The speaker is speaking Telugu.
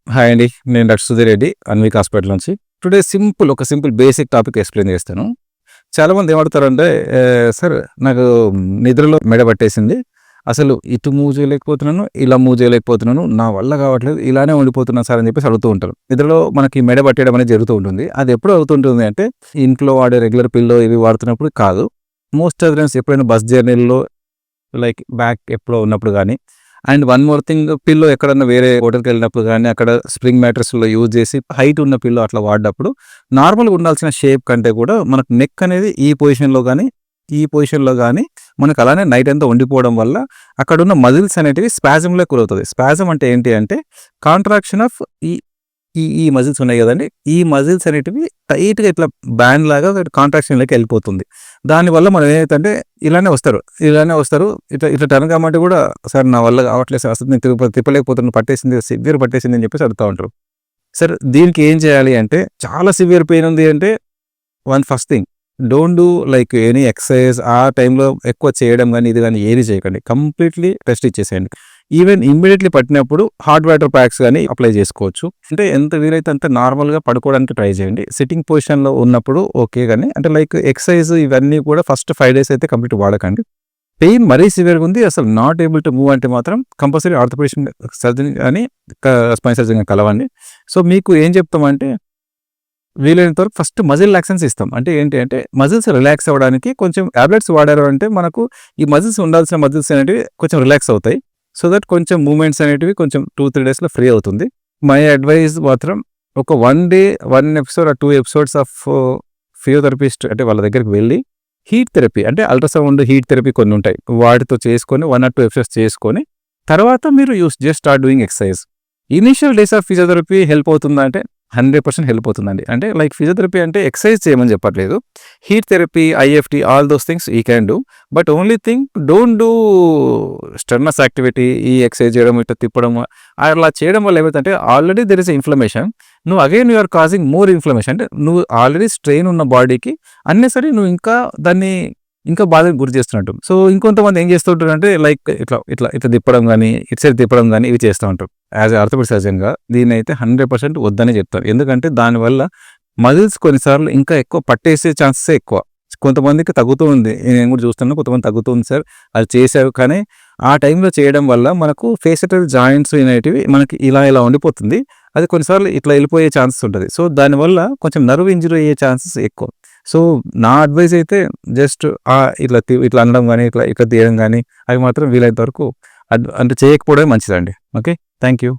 హాయ్ అండి. నేను డాక్టర్ సుధీర్ రెడ్డి, అన్విక్ హాస్పిటల్ నుంచి. టుడే ఒక సింపుల్ బేసిక్ టాపిక్ ఎక్స్‌ప్లెయిన్ చేస్తాను. చాలామంది ఏమడుగుతారంటే, సార్ నాకు నిద్రలో మెడ పట్టేసింది. అసలు ఇటు మూవ్ చేయలేకపోతున్నాను, ఇలా మూవ్ చేయలేకపోతున్నాను. నా వల్ల కావట్లేదు. ఇలానే ఉండిపోతున్నా సార్ అని చెప్పేసి అడుగుతూ ఉంటారు. నిద్రలో మనకి మెడ పట్టేయడం అనేది జరుగుతూ ఉంటుంది. అది ఎప్పుడు అవుతుంటుంది అంటే, ఇంట్లో వాడే రెగ్యులర్ పిల్లో ఇవి వాడుతున్నప్పుడు కాదు. మోస్ట్ ఆఫ్ ద టైమ్స్ ఎప్పుడైనా బస్ జర్నీలో లైక్ బ్యాక్ ఎప్పుడో ఉన్నప్పుడు గానీ, and one more thing, pillow ఎక్కడన్నా వేరే హోటల్‌కెళ్ళినప్పుడు గానీ, అక్కడ స్ప్రింగ్ మ్యాట్రెస్‌లో యూజ్ చేసి హైట్ ఉన్న పిల్లో అట్లా వాడ్డప్పుడు, నార్మల్‌గా ఉండాల్సిన షేప్ కంటే కూడా మనకు నెక్ అనేది ఈ పొజిషన్‌లో గానీ మనకు అలానే నైట్ అంతా ఉండిపోవడం వల్ల అక్కడున్న మజిల్స్ అనేటివి స్పాజమ్‌లోకి గురవుతది. స్పాజమ్ అంటే ఏంటి అంటే కాంట్రాక్షన్ ఆఫ్ ఈ ఈ ఈ మజిల్స్ ఉన్నాయి గదండీ! ఈ మజిల్స్ అనేటివి టైట్‌గా ఇట్లా బ్యాండ్ లాగా కాంట్రాక్షన్‌లోకి ఎళ్ళిపోతుంది. దానివల్ల మనం ఏమైతంటే ఇలానే వస్తారు. ఇట్లా ఇట్లా టర్న్ కమ్మంటే గూడా సార్ నా వల్ల కావట్లేదు సార్. అసలు నేను తిప్పలేకపోతున్నాను. పట్టేసింది, సివియర్ పట్టేసింది అని చెప్పేసి అడుగుతా ఉంటారు. సార్ దీనికి ఏం చేయాలి అంటే, చాలా సివియర్ పెయిన్ ఉంది అంటే first thing, don't do like any exercise ఆ టైంలో ఎక్కువ చేయడం గానీ, ఇది గానీ ఏది చేయకండి. కంప్లీట్‌లీ రెస్ట్ ఇచ్చేసేయండి. ఈవెన్ ఇమ్మీడియేట్‌లీ పట్టినప్పుడు హాట్ వాటర్ ప్యాక్స్ గానీ అప్లై చేసుకోవచ్చు. అంటే ఎంత వీలైతే అంత నార్మల్‌గా పడుకోవడానికి ట్రై చేయండి. సిట్టింగ్ పొజిషన్‌లో ఉన్నప్పుడు ఓకే గానీ, అంటే లైక్ ఎక్సర్సైజ్ ఇవన్నీ కూడా ఫస్ట్ 5 డేస్ అయితే కంప్లీట్ వాడకండి. పెయిన్ మరీ సివియర్‌గా ఉంది, అసలు నాట్ ఏబుల్ టు మూవ్ అంటే మాత్రం కంపల్సరీ ఆర్థోపెడిక్ సర్జన్ గానీ, స్పైన్ సర్జన్ గానీ కలవండి. సో మీకు ఏం చెప్తామంటే, వీలైనంత వరకు ఫస్ట్ మజిల్ రిలాక్సెన్స్ ఇస్తాం. అంటే ఏంటి అంటే, మజిల్స్ రిలాక్స్ అవ్వడానికి కొంచెం టాబ్లెట్స్ వాడారు అంటే మనకు ఈ ఉండాల్సిన మజిల్స్ అనేటివి కొంచెం రిలాక్స్ అవుతాయి. సో దట్ కొంచెం మూవ్‌మెంట్స్ అనేటివి కొంచెం 2, 3 డేస్‌లో ఫ్రీ అవుతుంది. మై అడ్వైస్ మాత్రం ఒక 1 day, 1 episode are 2 episodes of physiotherapist అంటే వాళ్ళ దగ్గరికి వెళ్ళి హీట్ థెరపీ అంటే అల్ట్రాసౌండ్ హీట్ థెరపీ కొన్ని ఉంటాయి. వాటితో చేసుకొని 1 ఆర్ 2 ఎపిసోడ్స్ చేసుకొని తర్వాత మీరు just start doing exercise. Initial days of physiotherapy help అవుతుందా అంటే 100% హెల్ప్ అవుతుందండి. అంటే లైక్ ఫిజియోథెరపీ అంటే ఎక్సర్సైజ్ చేయమని చెప్పట్లేదు. Heat therapy, IFT all those things you can do. But only thing, don't do strenuous activity. ఈ ఎక్సర్సైజ్ చేయడం, ఇట్లా తిప్పడం అలా చేయడం వల్ల ఏమైతుందంటే already there is a inflammation. నువ్వు again you are causing more inflammation. అంటే నువ్వు ఆల్రెడీ స్ట్రెయిన్ ఉన్న బాడీకి అన్నెసరీ నువ్వు దాన్ని ఇంకా బాధకు గురి చేస్తున్నట్టు. సో ఇంకొంతమంది ఏం చేస్తూ ఉంటారంటే లైక్ ఇట్లా ఇట్లా ఇట్లా తిప్పడం గానీ, ఇటు సైడ్ తిప్పడం గానీ ఇవి చేస్తూ ఉంటారు. యాజ్ ఎ ఆర్థోపెడిక్ సర్జన్‌గా దీన్నైతే 100% వద్దనే చెప్తాను. ఎందుకంటే దానివల్ల మజిల్స్ కొన్నిసార్లు ఇంకా ఎక్కువ పట్టేసే ఛాన్సెసే ఎక్కువ. కొంతమందికి తగ్గుతూ ఉంది. నేను కూడా చూస్తున్నాను, కొంతమంది తగ్గుతుంది సార్. అది చేశారు కానీ ఆ టైంలో చేయడం వల్ల మనకు ఫేసిటల్ జాయింట్స్ అనేటివి మనకి ఇలా ఉండిపోతుంది. అది కొన్నిసార్లు ఇట్లా వెళ్ళిపోయే ఛాన్సెస్ ఉంటది. సో దానివల్ల కొంచెం నర్వ్ ఇంజ్యూరీ అయ్యే ఛాన్సెస్ ఎక్కువ. సో నా అడ్వైస్ అయితే జస్ట్ ఇట్లా అనడం గానీ, ఇట్లా తీయడం గానీ అవి మాత్రం వీలైనంత వరకు అంటే చేయకపోవడమే మంచిదండి. ఓకే. Thank you.